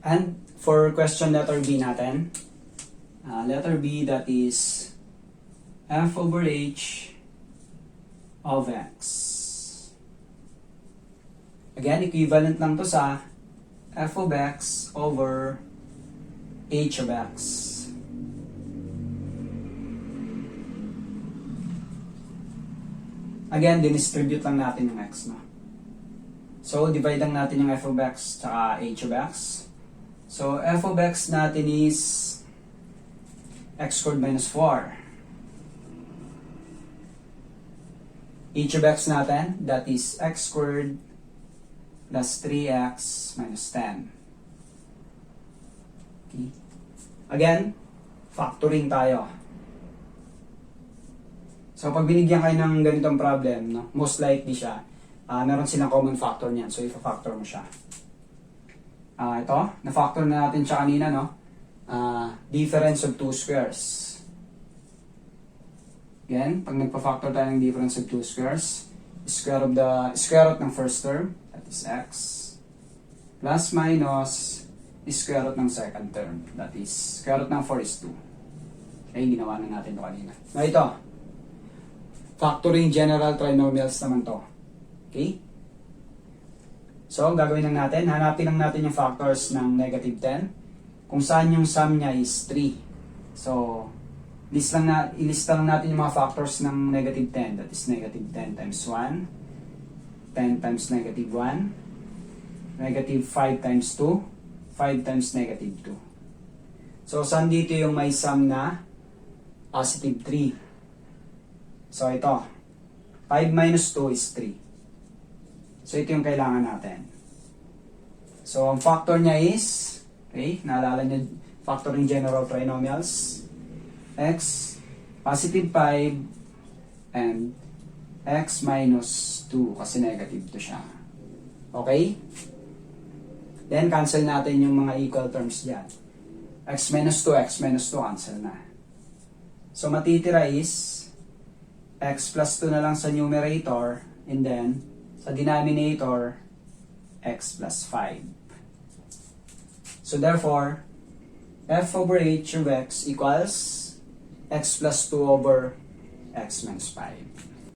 And for question letter B natin, letter B, that is f over h of x. Again, equivalent lang to sa f of x over h of x. Again, dinistribute lang natin yung x, no? So, divide lang natin yung f of x tsaka h of x. So, f of x natin is x squared minus 4. H of x natin, that is x squared plus 3x minus 10. Okay. Again, factoring tayo. So, pag binigyan kayo ng ganitong problem, no, most likely siya, meron silang common factor niyan. So, ifa-factor mo siya. Ito, na-factor na natin siya kanina, no? Difference of two squares. Again, pag nagpa-factor tayo ng difference of two squares, square root ng first term, that is x, plus minus square root ng second term, that is square root ng 4 is 2. Okay, ginawa na natin ito kanina. Now, ito, factoring general trinomials naman to. Okay? So, ang gagawin lang natin, hanapin lang natin yung factors ng negative 10, kung saan yung sum niya is 3. So, ilista lang natin yung mga factors ng negative 10. That is negative 10 times 1, 10 times negative 1, negative 5 times 2, 5 times negative 2. So, saan dito yung may sum na positive 3? So, ito. 5 minus 2 is 3. So, ito yung kailangan natin. So, ang factor niya is, okay, naalala niyo, factoring general trinomials, x, positive 5, and x minus 2, kasi negative 2 siya. Okay? Then, cancel natin yung mga equal terms dyan. X minus 2, cancel na. So, matitira is, x plus 2 na lang sa numerator, and then, sa denominator, x plus 5. So therefore, f over h of x equals x plus 2 over x minus 5.